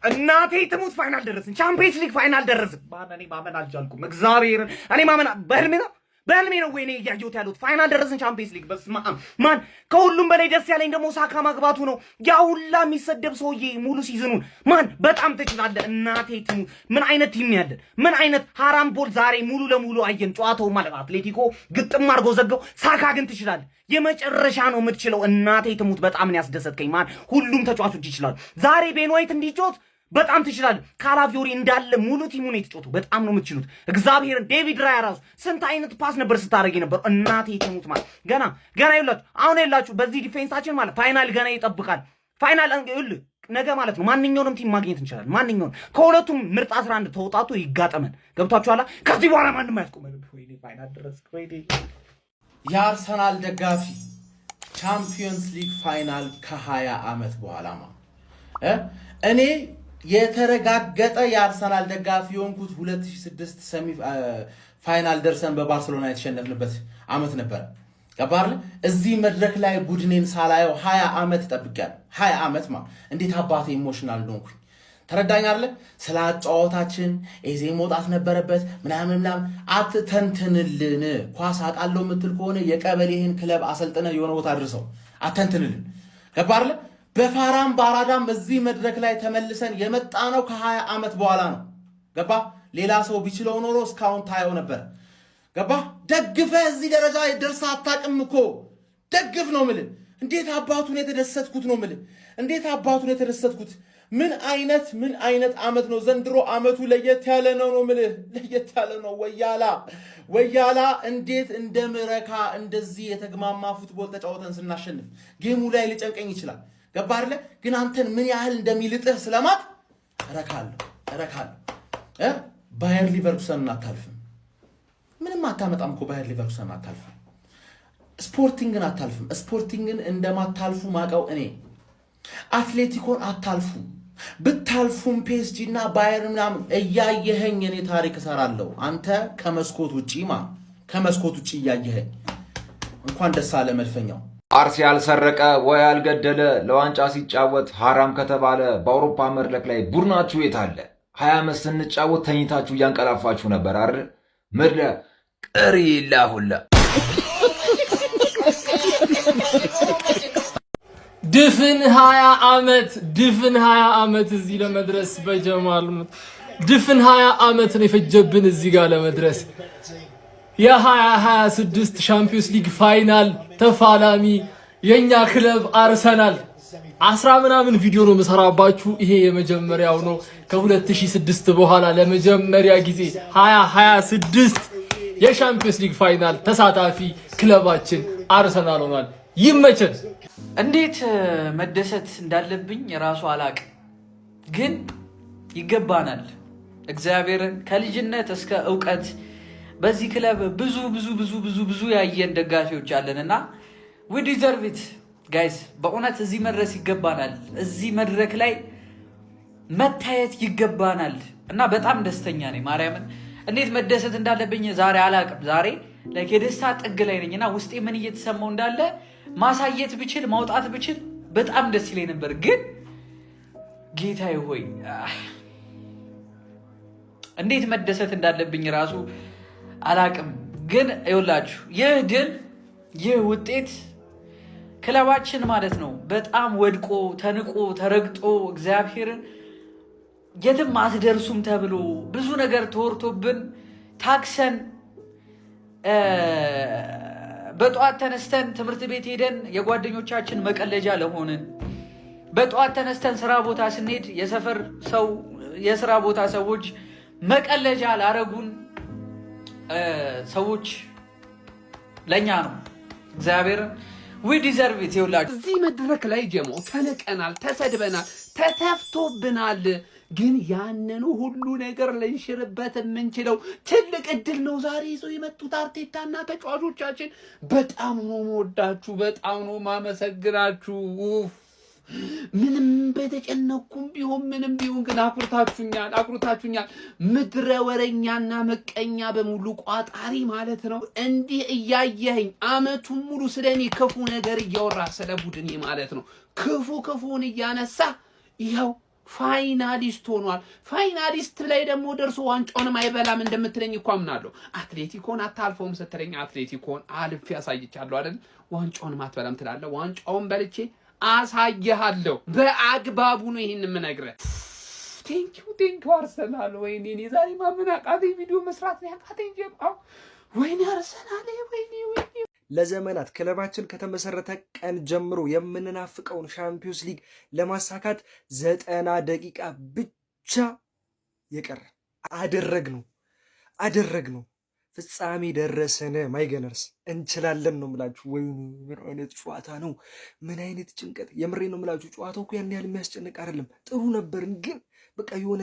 እናቴ ትሙት ፋይናል ደረስን። ቻምፒየንስ ሊግ ፋይናል ደረስን። እኔ ማመን አልቻልኩም። እግዚአብሔርን እኔ ማመን በህልሜ ነው ወይኔ እያየሁት ያሉት ፋይናል ደረስን ቻምፒየንስ ሊግ። በስመ አብ ማን ከሁሉም በላይ ደስ ያለኝ ደግሞ ሳካ ማግባቱ ነው። ያ ሁላ የሚሰደብ ሰውዬ ሙሉ ሲዝኑን ማን በጣም ትችላለህ። እናቴ ትሙት ምን አይነት ቲም ያለን ምን አይነት ሃራም ቦል ዛሬ ሙሉ ለሙሉ አየን። ጨዋታው ማለት አትሌቲኮ ግጥም አድርጎ ዘጋው። ሳካ ግን ትችላለህ። የመጨረሻ ነው የምትችለው። እናቴ ትሙት በጣም ነው ያስደሰትከኝ ማን። ሁሉም ተጫዋቾች ይችላሉ። ዛሬ ቤን ዋይት እንዲጮት በጣም ትችላለህ። ካላፊዮሪ እንዳለ ሙሉ ቲሙን የተጫወቱ በጣም ነው የምትችሉት። እግዚአብሔርን ዴቪድ ራያ ራሱ ስንት አይነት ፓስ ነበር ስታደርጊ ነበር። እናቴ ትሙት ማለት ገና ይላችሁ አሁን የላችሁ በዚህ ዲፌንሳችን ማለት ፋይናል ገና ይጠብቃል። ፋይናል ይኸውልህ ነገ ማለት ነው ማንኛውንም ቲም ማግኘት እንችላለን። ማንኛውንም ከሁለቱም ምርጥ 11 ተውጣጡ ይጋጠመን። ገብቷችኋል? ከዚህ በኋላ ማንም አያስቆመን። ወይኔ ፋይናል ድረስ ወይኔ የአርሰናል ደጋፊ ቻምፒየንስ ሊግ ፋይናል ከ20 ዓመት በኋላ እኔ የተረጋገጠ የአርሰናል ደጋፊ የሆንኩት 2006 ሰሚ ፋይናል ደርሰን በባርሴሎና የተሸነፍንበት ዓመት ነበር። ገባርለ እዚህ መድረክ ላይ ቡድኔን ሳላየው 20 ዓመት ጠብቄያለሁ። 20 ዓመት እንዴት አባቴ ኢሞሽናል ሆንኩኝ። ተረዳኝ አይደለ? ስለ አጫዋታችን ኤዜ መውጣት ነበረበት ምናምን አትተንትንልን። ኳስ አቃለው የምትል ከሆነ የቀበሌህን ክለብ አሰልጥነ የሆነ ቦታ አድርሰው አትተንትንልን። ገባርለ በፋራም ባራዳም እዚህ መድረክ ላይ ተመልሰን የመጣ ነው ከ20 ዓመት በኋላ ነው። ገባ ሌላ ሰው ቢችለው ኖሮ እስካሁን ታየው ነበር። ገባ ደግፈ እዚህ ደረጃ ደርሳ አታውቅም እኮ ደግፍ ነው ምል። እንዴት አባቱን የተደሰትኩት ነው ምል። እንዴት አባቱን የተደሰትኩት ምን አይነት ዓመት ነው ዘንድሮ። ዓመቱ ለየት ያለ ነው ምል። ለየት ያለ ነው። ወያላ እንዴት እንደምረካ እንደዚህ የተግማማ ፉትቦል ተጫወተን ስናሸንፍ ጌሙ ላይ ሊጨንቀኝ ይችላል። ገባርለ ግን አንተን ምን ያህል እንደሚልጥህ ስለማት እረካለሁ። ባየር ሊቨርኩሰን አታልፍም። ምንም አታመጣም እኮ ባየር ሊቨርኩሰን አታልፍም። ስፖርቲንግን አታልፍም። ስፖርቲንግን እንደማታልፉ ማቀው እኔ። አትሌቲኮን አታልፉ። ብታልፉም ፒኤስጂ እና ባየር ምናምን እያየኸኝ እኔ ታሪክ እሰራለሁ። አንተ ከመስኮት ውጪ እያየኸኝ እንኳን ደስ አለ መድፈኛው። አርሲ ያልሰረቀ ወይ ያልገደለ ለዋንጫ ሲጫወት ሐራም ከተባለ በአውሮፓ መድረክ ላይ ቡድናችሁ የት አለ? 20 ዓመት ስንጫወት ተኝታችሁ እያንቀላፋችሁ ነበር አይደል? ምድረ ቅሪላ ሁላ ድፍን 20 ዓመት እዚህ ለመድረስ በጀማል ድፍን 20 ዓመት ነው የፈጀብን እዚህ ጋር ለመድረስ። የ2026 ሻምፒዮንስ ሊግ ፋይናል ተፋላሚ የኛ ክለብ አርሰናል 10 ምናምን ቪዲዮ ነው መሰራባችሁ። ይሄ የመጀመሪያው ነው። ከ2006 በኋላ ለመጀመሪያ ጊዜ 2026 የሻምፒዮንስ ሊግ ፋይናል ተሳታፊ ክለባችን አርሰናል ሆኗል። ይመቸን። እንዴት መደሰት እንዳለብኝ ራሱ አላቅም፣ ግን ይገባናል። እግዚአብሔርን ከልጅነት እስከ ዕውቀት በዚህ ክለብ ብዙ ያየን ደጋፊዎች አለንና we deserve it guys። በእውነት እዚህ መድረስ ይገባናል። እዚህ መድረክ ላይ መታየት ይገባናል እና በጣም ደስተኛ ነኝ። ማርያምን እንዴት መደሰት እንዳለብኝ ዛሬ አላቅም። ዛሬ የደስታ ጥግ ላይ ነኝና ውስጤ ምን እየተሰማው እንዳለ ማሳየት ብችል ማውጣት ብችል በጣም ደስ ይለኝ ነበር። ግን ጌታዬ ሆይ እንዴት መደሰት እንዳለብኝ ራሱ አላቅም። ግን ይኸውላችሁ ይህ ድል ይህ ውጤት ክለባችን ማለት ነው በጣም ወድቆ ተንቆ ተረግጦ እግዚአብሔርን የትም አትደርሱም ተብሎ ብዙ ነገር ተወርቶብን ታክሰን በጧት ተነስተን ትምህርት ቤት ሄደን የጓደኞቻችን መቀለጃ ለሆንን፣ በጧት ተነስተን ስራ ቦታ ስንሄድ የሰፈር ሰው የስራ ቦታ ሰዎች መቀለጃ ላረጉን ሰዎች ለኛ ነው። እግዚአብሔር we deserve it ይውላችሁ። እዚህ መድረክ ላይ ጀሞ ተነቀናል፣ ተሰድበናል፣ ተተፍቶብናል። ግን ያንኑ ሁሉ ነገር ልንሽርበት የምንችለው ትልቅ እድል ነው ዛሬ ይዘው የመጡት አርቴታና ተጫዋቾቻችን። በጣም ነው የምወዳችሁ፣ በጣም ነው ማመሰግናችሁ። ምንም በተጨነኩም ቢሆን ምንም ቢሆን ግን አኩርታችሁኛል። ምድረ ወረኛና መቀኛ በሙሉ ቋጣሪ ማለት ነው። እንዲህ እያየኸኝ አመቱን ሙሉ ስለኔ ክፉ ነገር እያወራ ስለ ቡድኔ ማለት ነው ክፉን እያነሳ ይኸው ፋይናሊስት ሆኗል። ፋይናሊስት ላይ ደግሞ ደርሶ ዋንጫውንም አይበላም እንደምትለኝ እኮ አምናለሁ። አትሌቲኮን አታልፈውም ስትለኝ አትሌቲኮን አልፌ ያሳይቻለሁ አይደል? ዋንጫውንም አትበላም ትላለህ። ዋንጫውን በልቼ አሳየሃለሁ። በአግባቡ ነው ይሄን የምነግርህ። ቴንኪው አርሰናል። ወይኔ እኔ ዛሬ ማመን አቃተኝ። ቪዲዮ መስራት ነው ያቃተኝ። ወይኔ አርሰናል ወይኔ። ለዘመናት ክለባችን ከተመሰረተ ቀን ጀምሮ የምንናፍቀውን ሻምፒዮንስ ሊግ ለማሳካት 90 ደቂቃ ብቻ የቀረ አደረግነው። ፍጻሜ ደረሰን። ማይገነርስ እንችላለን ነው ምላችሁ። ወይኔ ምን አይነት ጨዋታ ነው! ምን አይነት ጭንቀት! የምሬ ነው ምላችሁ። ጨዋታው እኮ ያን ያህል የሚያስጨንቅ አይደለም። ጥሩ ነበርን፣ ግን በቃ የሆነ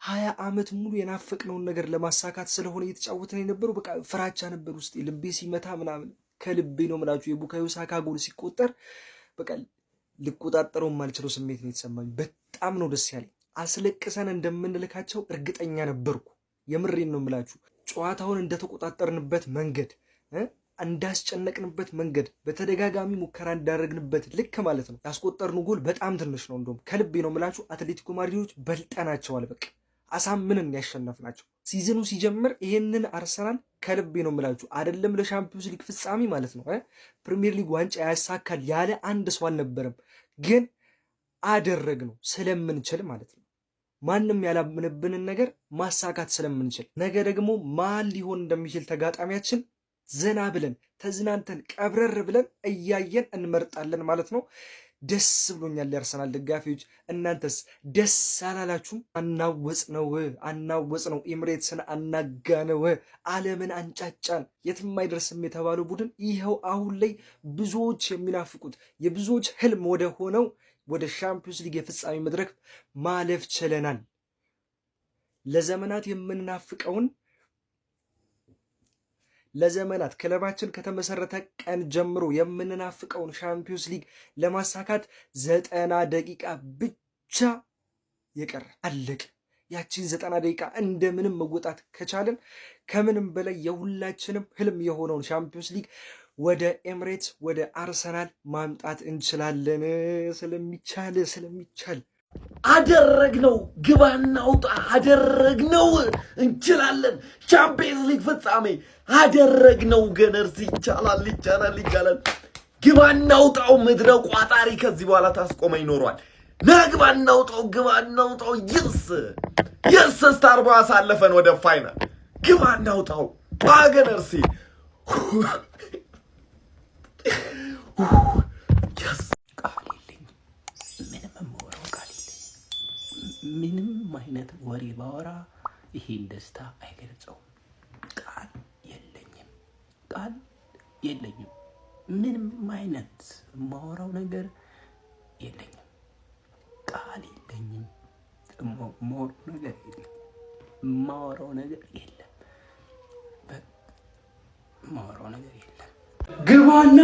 20 ዓመት ሙሉ የናፈቅነውን ነገር ለማሳካት ስለሆነ እየተጫወትን የነበረው በቃ ፍራቻ ነበር ውስጤ። ልቤ ሲመታ ምናምን ከልቤ ነው ምላችሁ። የቡካዮ ሳካ ጎል ሲቆጠር በቃ ልቆጣጠረው የማልችለው ስሜት ነው የተሰማኝ። በጣም ነው ደስ ያለኝ። አስለቅሰን እንደምንልካቸው እርግጠኛ ነበርኩ። የምሬን ነው ምላችሁ። ጨዋታውን እንደተቆጣጠርንበት መንገድ፣ እንዳስጨነቅንበት መንገድ፣ በተደጋጋሚ ሙከራ እንዳደረግንበት ልክ ማለት ነው ያስቆጠርነው ጎል በጣም ትንሽ ነው። እንደውም ከልቤ ነው ምላችሁ። አትሌቲኮ ማድሪዶች በልጠናቸዋል። በቃ አሳምነን ያሸነፍናቸው። ሲዝኑ ሲጀምር ይሄንን አርሰናል ከልቤ ነው ምላችሁ አይደለም ለሻምፒዮንስ ሊግ ፍጻሜ ማለት ነው ፕሪሚየር ሊግ ዋንጫ ያሳካል ያለ አንድ ሰው አልነበረም። ግን አደረግነው ስለምንችል ማለት ነው። ማንም ያላምንብንን ነገር ማሳካት ስለምንችል፣ ነገ ደግሞ ማን ሊሆን እንደሚችል ተጋጣሚያችን ዘና ብለን ተዝናንተን ቀብረር ብለን እያየን እንመርጣለን ማለት ነው። ደስ ብሎኛል የአርሰናል ደጋፊዎች። እናንተስ ደስ አላላችሁም? አናወጽ ነው፣ ኤምሬትስን አናጋነው፣ ዓለምን አንጫጫን። የትም አይደርስም የተባለው ቡድን ይኸው አሁን ላይ ብዙዎች የሚናፍቁት የብዙዎች ህልም ወደ ሆነው ወደ ሻምፒዮንስ ሊግ የፍጻሜ መድረክ ማለፍ ችለናል። ለዘመናት ክለባችን ከተመሰረተ ቀን ጀምሮ የምንናፍቀውን ሻምፒዮንስ ሊግ ለማሳካት 90 ደቂቃ ብቻ የቀረ አለቅ። ያቺን 90 ደቂቃ እንደምንም መወጣት ከቻለን ከምንም በላይ የሁላችንም ህልም የሆነውን ሻምፒዮንስ ሊግ ወደ ኤምሬትስ ወደ አርሰናል ማምጣት እንችላለን። ስለሚቻል አደረግነው። ግባና ውጣ አደረግነው። እንችላለን። ቻምፒየንስ ሊግ ፍጻሜ አደረግነው። ገነርስ ይቻላል። ግባና ውጣው። ምድረ ቋጣሪ ከዚህ በኋላ ታስቆመኝ ኖሯል። ግባና ውጣው። የስ ስታር ቦይ አሳለፈን ወደ ፋይናል። ግባና ውጣው ገነርሲ ምንም አይነት ወሬ ባወራ ይሄን ደስታ አይገልጸውም። ቃል የለኝም። ምንም አይነት ማወራው ነገር የለኝም። ቃል የለኝም። ማወራው ነገር የለም። ግባና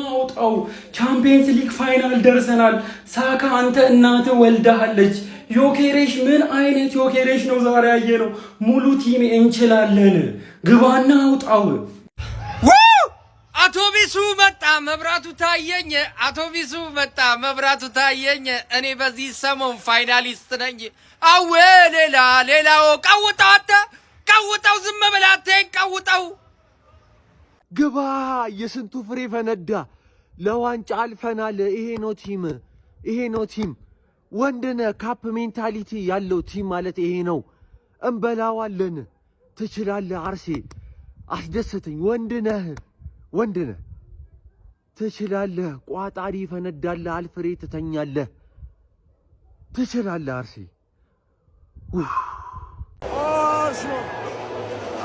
አውጣው። ቻምፒየንስ ሊግ ፋይናል ደርሰናል። ሳካ አንተ እናት ወልዳለች። ዮኬሬሽ ምን አይነት ዮኬሬሽ ነው ዛሬ ያየነው። ሙሉ ቲም እንችላለን። ግባና አውጣው። አውቶቢሱ መጣ መብራቱ ታየኝ። እኔ በዚህ ሰሞን ፋይናሊስት ነኝ። አዌ ሌላው ቀውጠው ዝም ብለህ አትይኝ። ቀውጠው ግባ። የስንቱ ፍሬ ፈነዳ። ለዋንጫ አልፈናል። ይሄ ነው ቲም። ወንድነ ካፕ ሜንታሊቲ ያለው ቲም ማለት ይሄ ነው። እንበላዋለን። ትችላለህ አርሴ። አስደሰተኝ። ወንድነህ ትችላለህ። ቋጣሪ ፈነዳለህ። አልፍሬ ትተኛለህ። ትችላለህ አርሴ።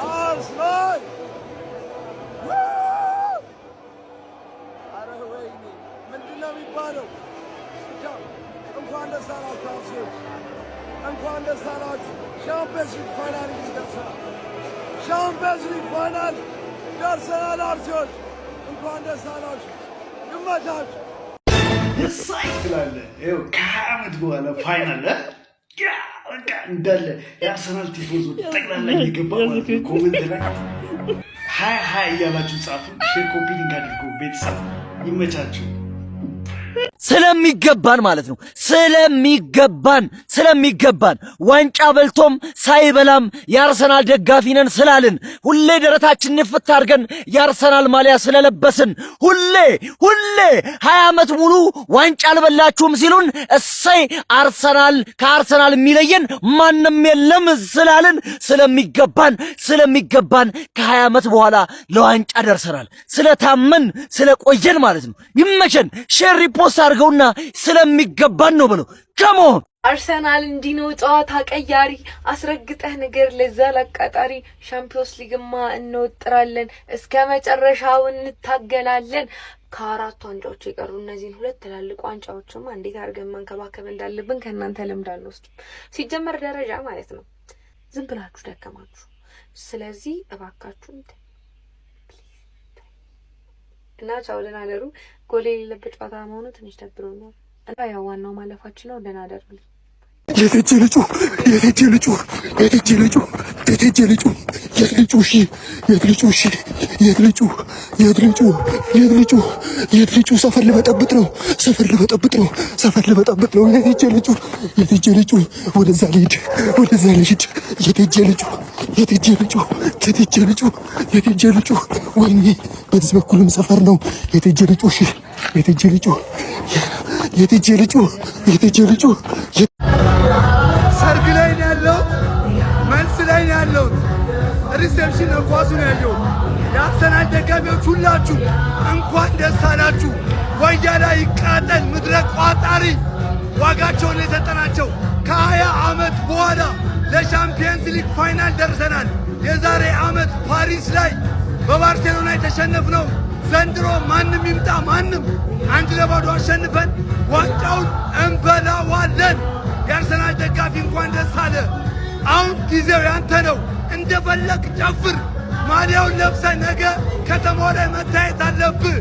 አርሰናል የሚባለው እንኳን ደስ አላችሁ። ሻምፒየንስ ሊግ ፋይናል ደርሰናል። አርሰናል እንኳን ደስ አላችሁ። ይመቻችሁ። ደሳይ ትላለህ። ይኸው ከ20 ዓመት በኋላ ፋይናል እንዳለ የአርሰናል ቲፎዞ ጠቅላላ እየገባ ማለት ነው። ኮሜንት ላይ 20 እያላችሁ ጻፉ። ሼር ኮፒ ሊንክ አድርጎ ቤተሰብ ይመቻችሁ። ስለሚገባን ማለት ነው። ስለሚገባን ዋንጫ በልቶም ሳይበላም የአርሰናል ደጋፊ ነን ስላልን ሁሌ ደረታችንን ንፍት አድርገን የአርሰናል ማሊያ ስለለበስን ሁሌ 20 ዓመት ሙሉ ዋንጫ አልበላችሁም ሲሉን እሰይ አርሰናል ከአርሰናል የሚለየን ማንም የለም ስላልን ስለሚገባን ከ20 ዓመት በኋላ ለዋንጫ ደርሰናል። ስለታመን ስለቆየን ማለት ነው። ይመቸን። ሼር ሪፖስት አድርገውና ስለሚገባን ነው ብለው ከመሆን አርሰናል እንዲህ ነው ጨዋታ ቀያሪ አስረግጠህ ነገር ለዛ ለቃጣሪ ሻምፒዮንስ ሊግማ እንወጥራለን እስከ መጨረሻው እንታገላለን። ከአራቱ ዋንጫዎች የቀሩ እነዚህን ሁለት ትላልቅ ዋንጫዎችማ እንዴት አድርገን መንከባከብ እንዳለብን ከእናንተ ልምድ አንወስድም። ሲጀመር ደረጃ ማለት ነው። ዝም ብላችሁ ደከማችሁ። ስለዚህ እባካችሁ እና ቻው ደህና ደሩ። ጎል የሌለበት ጨዋታ መሆኑ ትንሽ ደብሮኛል እና ያው ዋናው ማለፋችን ነው። ደህና ደሩልኝ። የትጅ ልጩ ሰፈር ልበጠብጥ ነው። የትጅ ልጩ ወደዛ ልሂድ። የትጅ ልጩ ወይኔ በዚህ በኩልም ሰፈር ነው። የትጅ ልጩ ሰርግ ላይ ነው ያለሁት፣ መልስ ላይ ነው ያለሁት፣ ሪሴፕሽን ነው ኳሱን ያየሁት። የአርሰናል ደጋፊዎች ሁላችሁ እንኳን ደስ አላችሁ። ወያላ ይቃጠል ምድረ ቋጣሪ ዋጋቸውን የሰጠናቸው ከ20 ዓመት በኋላ ለሻምፒየንስ ሊግ ፋይናል ደርሰናል። የዛሬ ዓመት ፓሪስ ላይ በባርሴሎና የተሸነፍነው ዘንድሮ ማንም ይምጣ ማንም 1-0 አሸንፈን ዋንጫውን እንበላዋለን። የአርሰናል ደጋፊ እንኳን ደስ አለ። አሁን ጊዜው ያንተ ነው። እንደፈለክ ጨፍር። ማሊያውን ለብሰህ ነገ ከተማው ላይ መታየት አለብህ።